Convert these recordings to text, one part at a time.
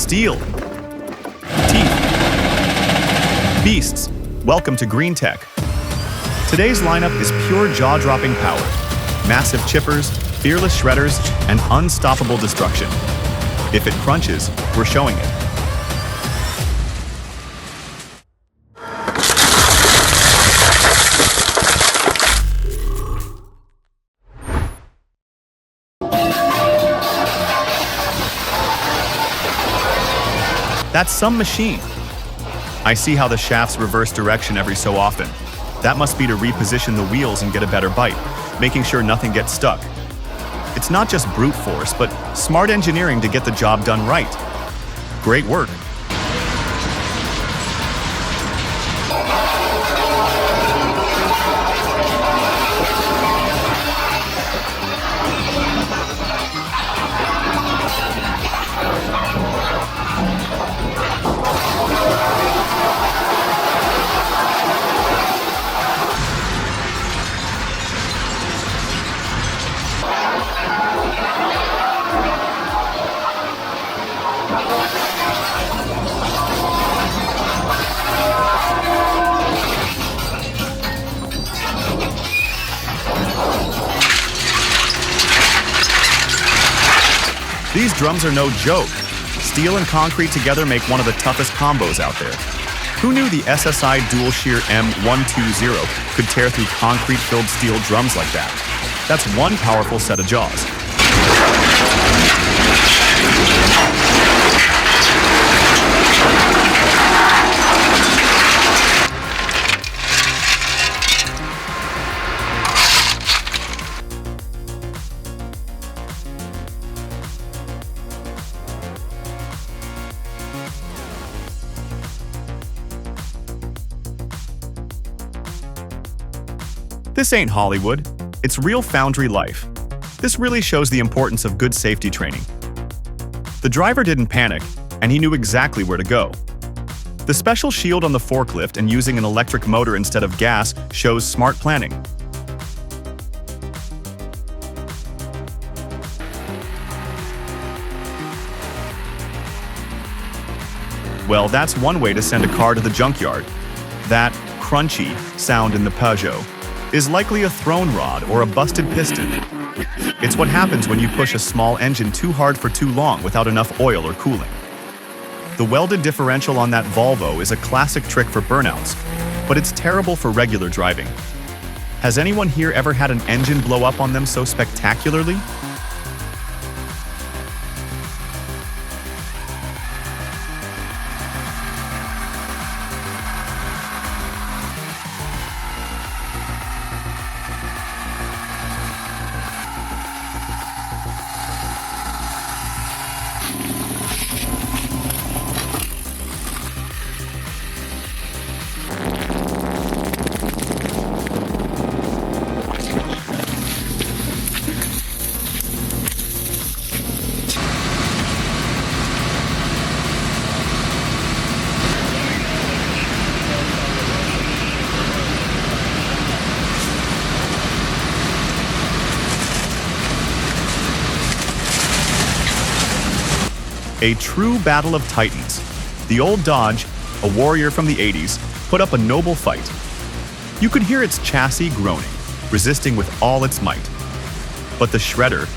Steel. Teeth. Beasts. Welcome to Green Tech. Today's lineup is pure jaw-dropping power. Massive chippers, fearless shredders, and unstoppable destruction. If it crunches, we're showing it. That's some machine. I see how the shafts reverse direction every so often. That must be to reposition the wheels and get a better bite, making sure nothing gets stuck. It's not just brute force, but smart engineering to get the job done right. Great work. These drums are no joke. Steel and concrete together make one of the toughest combos out there. Who knew the SSI Dual Shear M120 could tear through concrete-filled steel drums like that? That's one powerful set of jaws. This ain't Hollywood. It's real foundry life. This really shows the importance of good safety training. The driver didn't panic, and he knew exactly where to go. The special shield on the forklift and using an electric motor instead of gas shows smart planning. Well, that's one way to send a car to the junkyard. That crunchy sound in the Peugeot is likely a thrown rod or a busted piston. It's what happens when you push a small engine too hard for too long without enough oil or cooling. The welded differential on that Volvo is a classic trick for burnouts, but it's terrible for regular driving. Has anyone here ever had an engine blow up on them so spectacularly? A true battle of titans. The old Dodge, a warrior from the 80s, put up a noble fight. You could hear its chassis groaning, resisting with all its might. But the Shredder,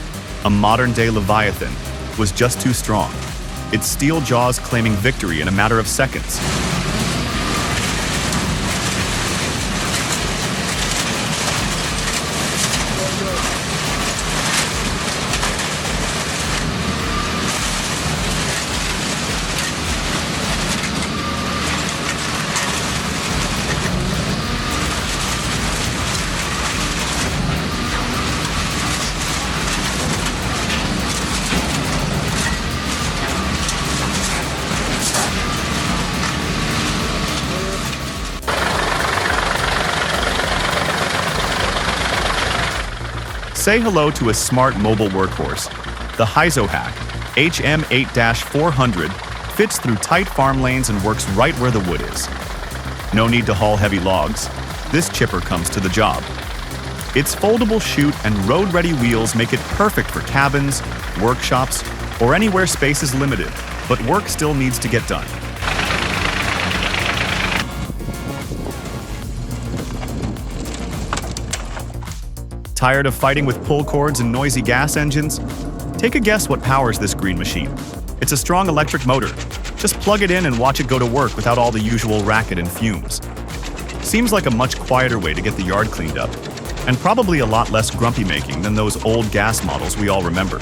a modern-day Leviathan, was just too strong, its steel jaws claiming victory in a matter of seconds. Say hello to a smart mobile workhorse. The Hyzo-Hack HM8-400 fits through tight farm lanes and works right where the wood is. No need to haul heavy logs. This chipper comes to the job. Its foldable chute and road-ready wheels make it perfect for cabins, workshops, or anywhere space is limited. but work still needs to get done. Tired of fighting with pull cords and noisy gas engines? Take a guess what powers this green machine. It's a strong electric motor. Just plug it in and watch it go to work without all the usual racket and fumes. Seems like a much quieter way to get the yard cleaned up, and probably a lot less grumpy making than those old gas models we all remember.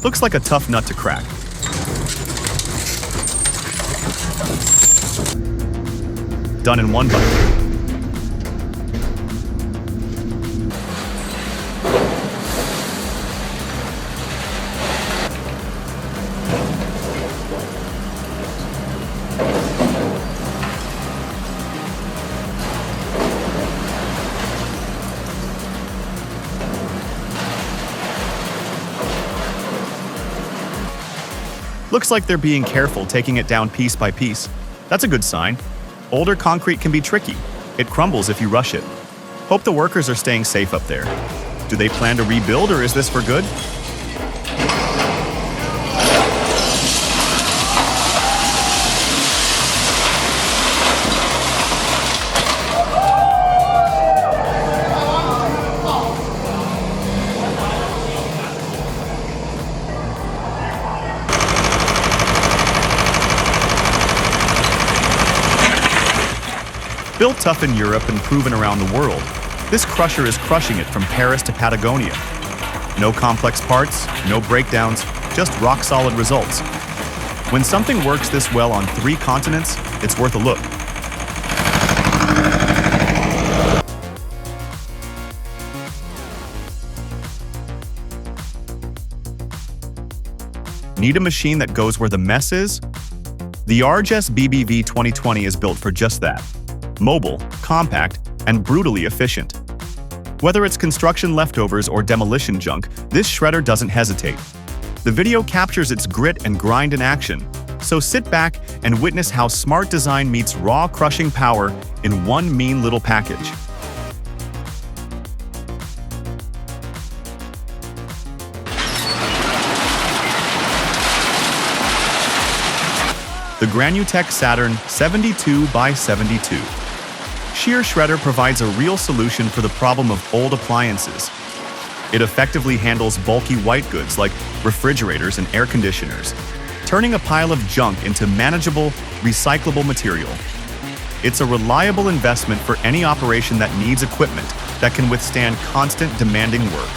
Looks like a tough nut to crack. Done in one bite. Looks like they're being careful taking it down piece by piece. That's a good sign. Older concrete can be tricky. It crumbles if you rush it. Hope the workers are staying safe up there. Do they plan to rebuild, or is this for good? Built tough in Europe and proven around the world, this crusher is crushing it from Paris to Patagonia. No complex parts, no breakdowns, just rock-solid results. When something works this well on 3 continents, it's worth a look. Need a machine that goes where the mess is? The RGS BBV 2020 is built for just that. Mobile, compact, and brutally efficient. Whether it's construction leftovers or demolition junk, this shredder doesn't hesitate. The video captures its grit and grind in action, so sit back and witness how smart design meets raw crushing power in one mean little package. The Granutech Saturn 72x72. Shear Shredder provides a real solution for the problem of old appliances. It effectively handles bulky white goods like refrigerators and air conditioners, turning a pile of junk into manageable, recyclable material. It's a reliable investment for any operation that needs equipment that can withstand constant, demanding work.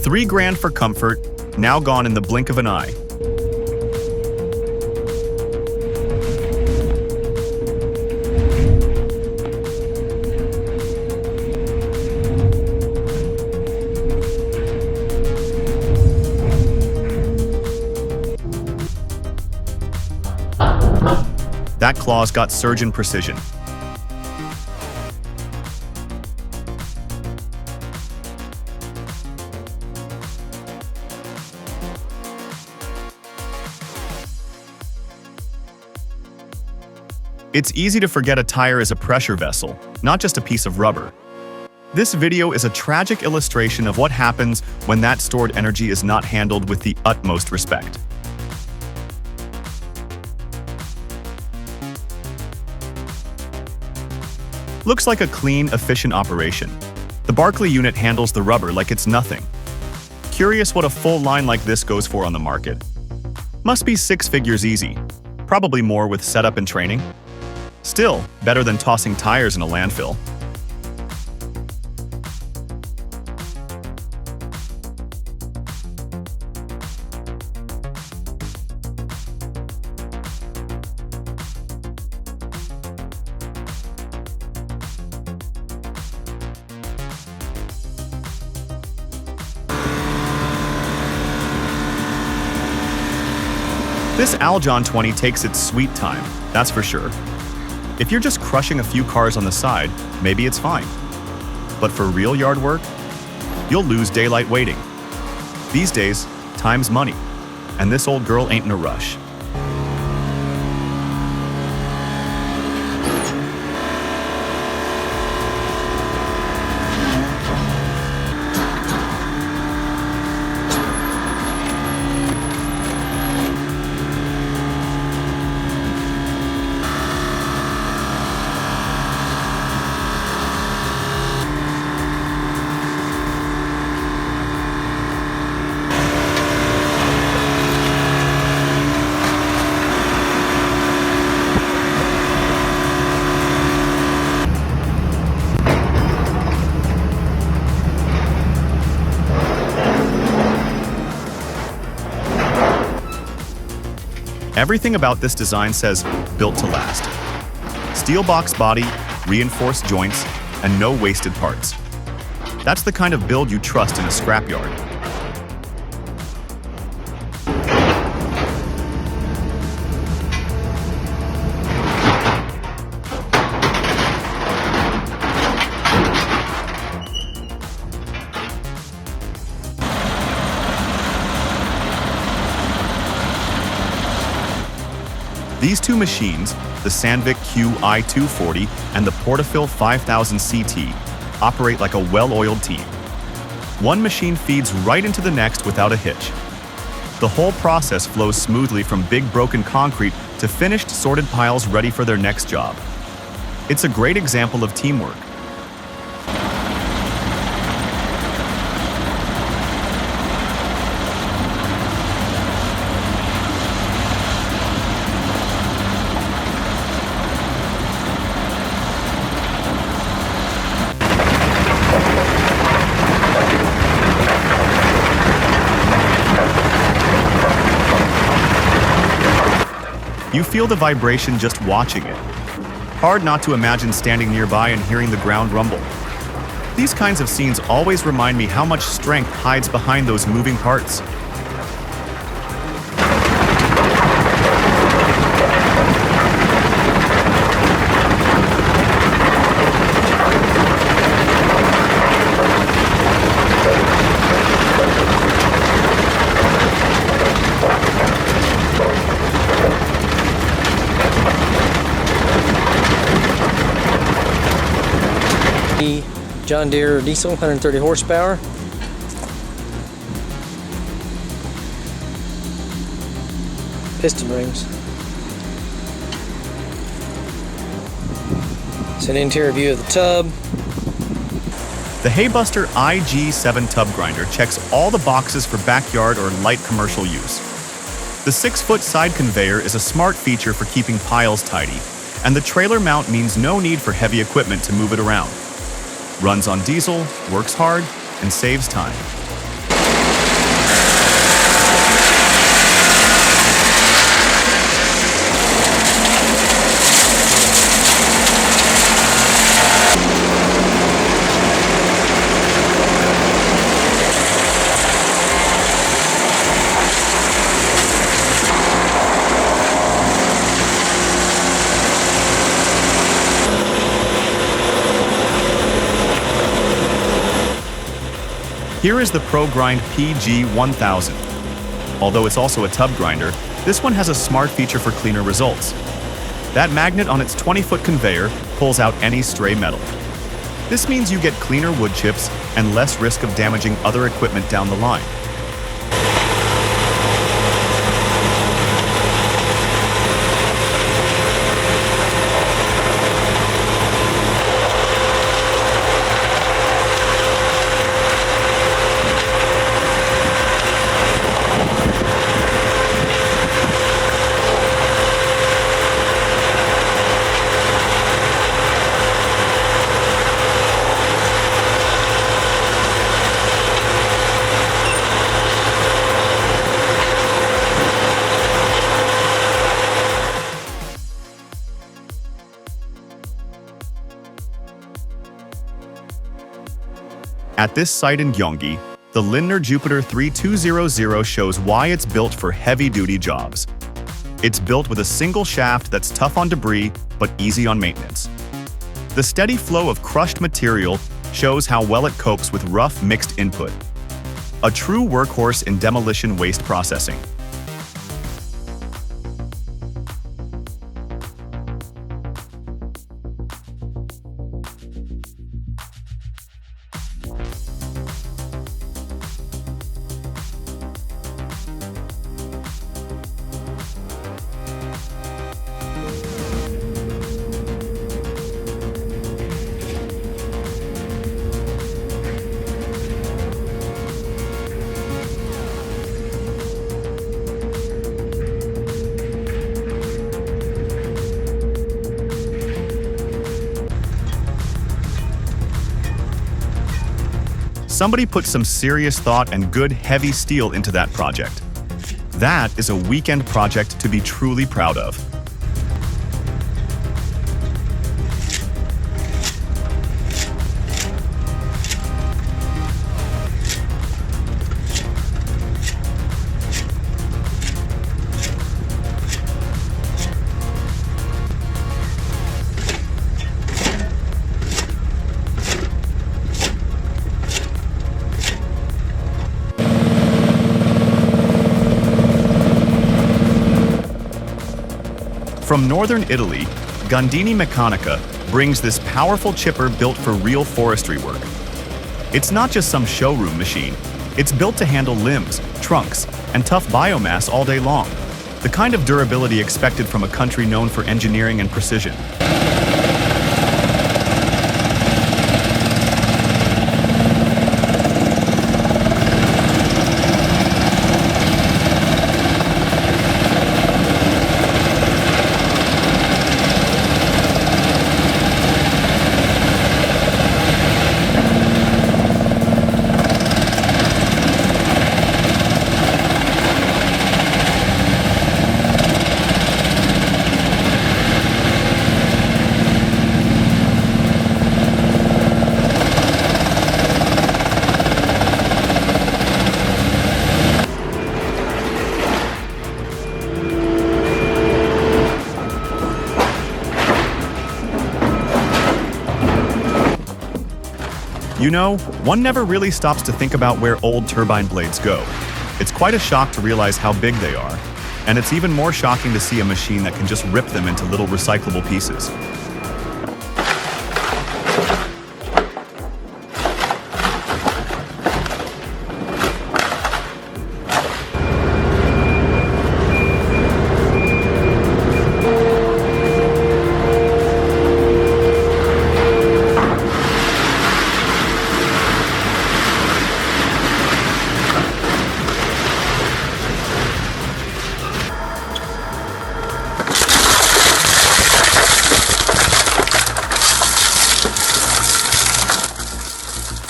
$3,000 for comfort, now gone in the blink of an eye. That claw's got surgeon precision. It's easy to forget a tire is a pressure vessel, not just a piece of rubber. This video is a tragic illustration of what happens when that stored energy is not handled with the utmost respect. Looks like a clean, efficient operation. The Barkley unit handles the rubber like it's nothing. Curious what a full line like this goes for on the market. Must be 6 figures easy, probably more with setup and training. Still, better than tossing tires in a landfill. This Aljon 20 takes its sweet time, that's for sure. If you're just crushing a few cars on the side, maybe it's fine. But for real yard work, you'll lose daylight waiting. These days, time's money, and this old girl ain't in a rush. Everything about this design says, built to last. Steel box body, reinforced joints, and no wasted parts. That's the kind of build you trust in a scrapyard. These two machines, the Sandvik QI240 and the Portafil 5000 CT, operate like a well-oiled team. One machine feeds right into the next without a hitch. The whole process flows smoothly from big broken concrete to finished sorted piles ready for their next job. It's a great example of teamwork. You feel the vibration just watching it. Hard not to imagine standing nearby and hearing the ground rumble. These kinds of scenes always remind me how much strength hides behind those moving parts. John Deere diesel, 130 horsepower. Piston rings. It's an interior view of the tub. The Haybuster IG7 tub grinder checks all the boxes for backyard or light commercial use. The 6-foot side conveyor is a smart feature for keeping piles tidy, and the trailer mount means no need for heavy equipment to move it around. Runs on diesel, works hard, and saves time. Here is the ProGrind PG1000. Although it's also a tub grinder, this one has a smart feature for cleaner results. That magnet on its 20-foot conveyor pulls out any stray metal. This means you get cleaner wood chips and less risk of damaging other equipment down the line. At this site in Gyeonggi, the Lindner Jupiter 3200 shows why it's built for heavy-duty jobs. It's built with a single shaft that's tough on debris but easy on maintenance. The steady flow of crushed material shows how well it copes with rough mixed input. A true workhorse in demolition waste processing. Somebody put some serious thought and good heavy steel into that project. That is a weekend project to be truly proud of. From northern Italy, Gondini Meccanica brings this powerful chipper built for real forestry work. It's not just some showroom machine. It's built to handle limbs, trunks, and tough biomass all day long. The kind of durability expected from a country known for engineering and precision. You know, one never really stops to think about where old turbine blades go. It's quite a shock to realize how big they are, and it's even more shocking to see a machine that can just rip them into little recyclable pieces.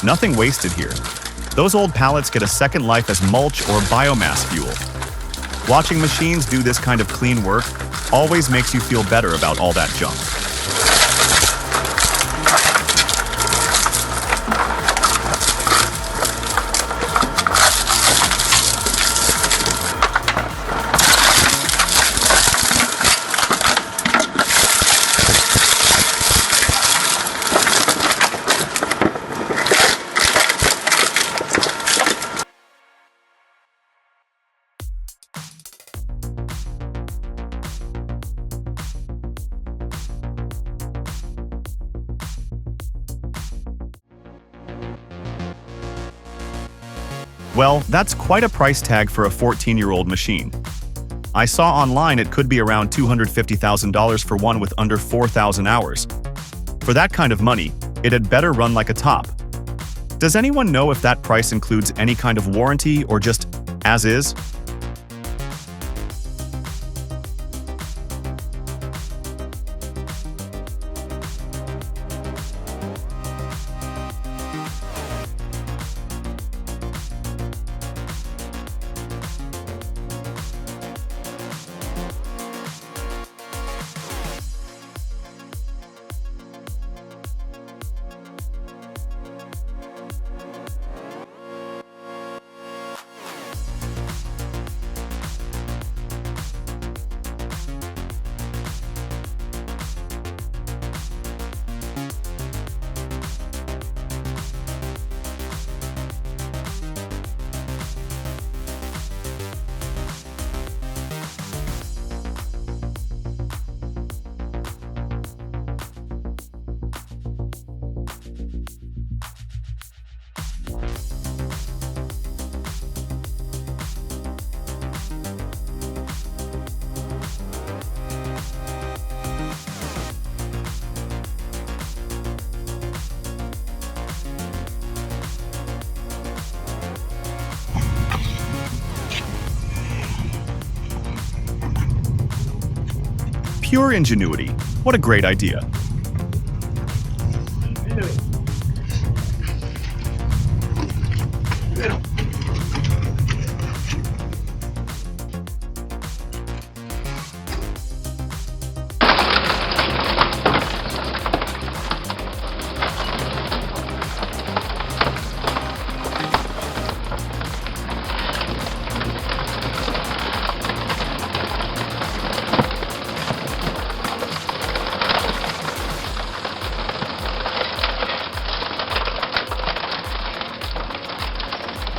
Nothing wasted here. Those old pallets get a second life as mulch or biomass fuel. Watching machines do this kind of clean work always makes you feel better about all that junk. Well, that's quite a price tag for a 14-year-old machine. I saw online it could be around $250,000 for one with under 4,000 hours. For that kind of money, it had better run like a top. Does anyone know if that price includes any kind of warranty or just as is? Pure ingenuity. What a great idea.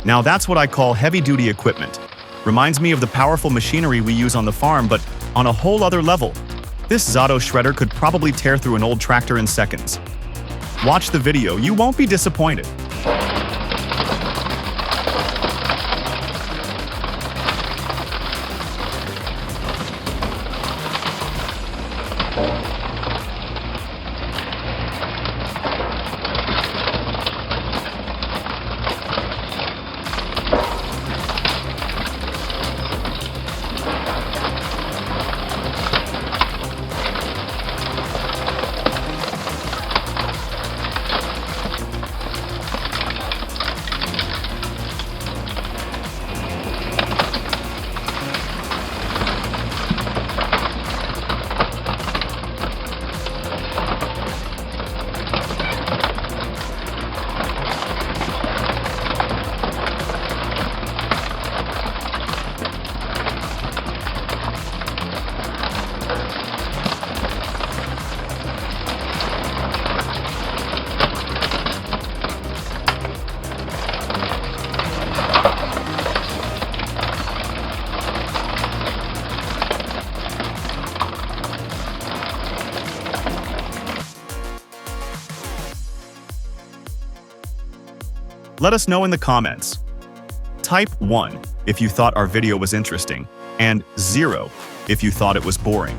Now that's what I call heavy-duty equipment. Reminds me of the powerful machinery we use on the farm, but on a whole other level. This Zato shredder could probably tear through an old tractor in seconds. Watch the video, you won't be disappointed. Let us know in the comments. Type 1 if you thought our video was interesting, and 0 if you thought it was boring.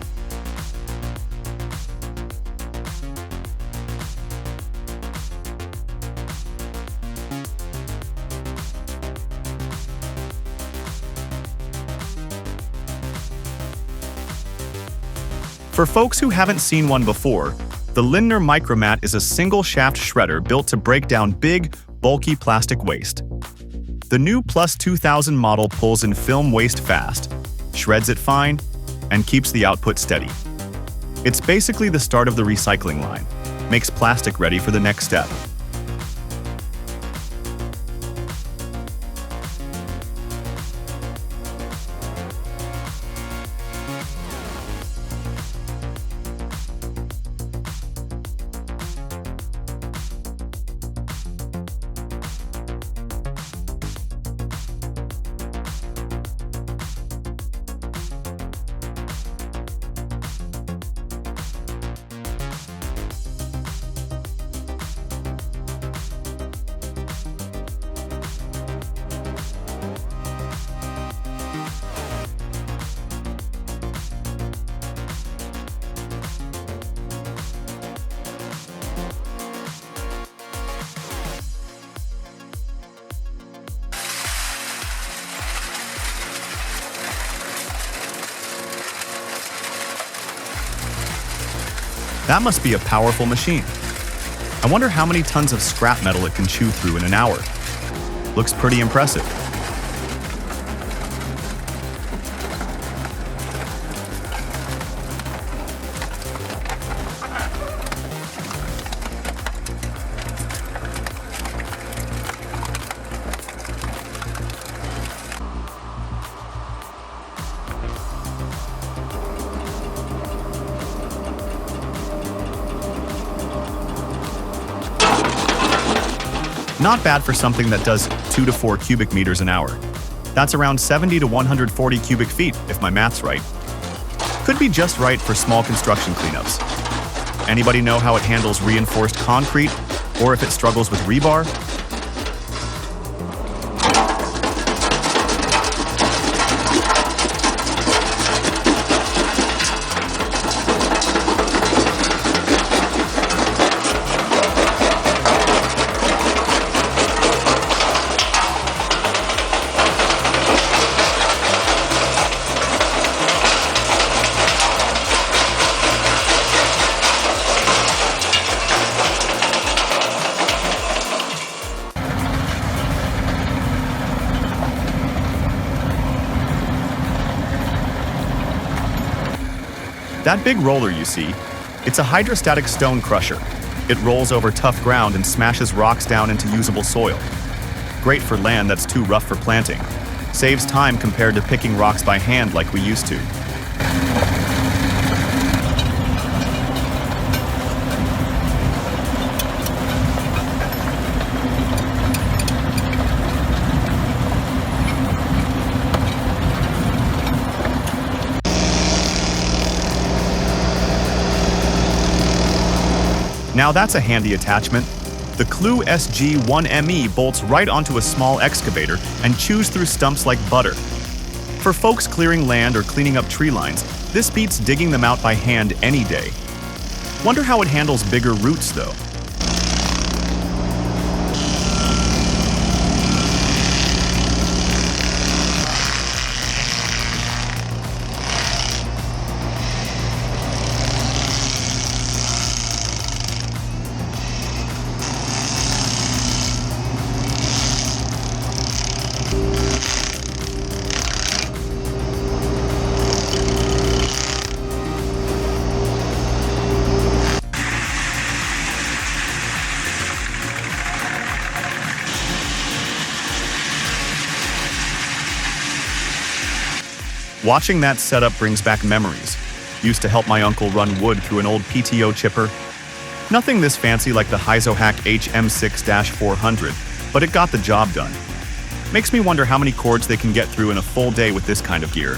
For folks who haven't seen one before, the Lindner Micromat is a single-shaft shredder built to break down big, bulky plastic waste. The new Plus 2000 model pulls in film waste fast, shreds it fine, and keeps the output steady. It's basically the start of the recycling line, makes plastic ready for the next step. That must be a powerful machine. I wonder how many tons of scrap metal it can chew through in an hour. Looks pretty impressive. Not bad for something that does 2 to 4 cubic meters an hour. That's around 70 to 140 cubic feet, if my math's right. Could be just right for small construction cleanups. Anybody know how it handles reinforced concrete, or if it struggles with rebar? That big roller you see, it's a hydrostatic stone crusher. It rolls over tough ground and smashes rocks down into usable soil. Great for land that's too rough for planting. Saves time compared to picking rocks by hand like we used to. Now that's a handy attachment. The Clue SG-1ME bolts right onto a small excavator and chews through stumps like butter. For folks clearing land or cleaning up tree lines, this beats digging them out by hand any day. Wonder how it handles bigger roots though. Watching that setup brings back memories. Used to help my uncle run wood through an old PTO chipper. Nothing this fancy like the Heizohack HM6-400, but it got the job done. Makes me wonder how many cords they can get through in a full day with this kind of gear.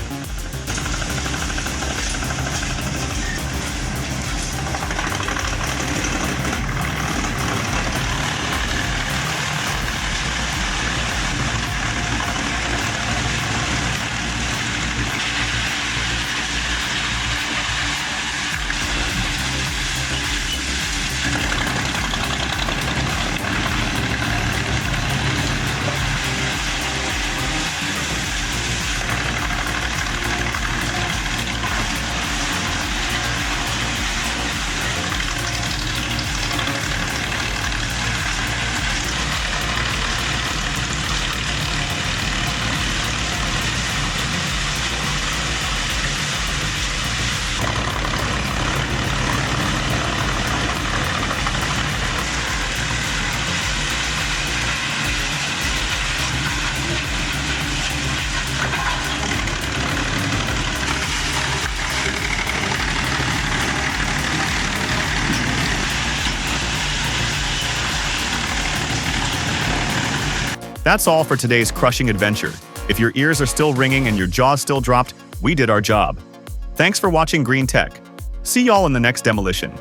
That's all for today's crushing adventure. If your ears are still ringing and your jaw's still dropped, we did our job. Thanks for watching Green Tech. See y'all in the next demolition.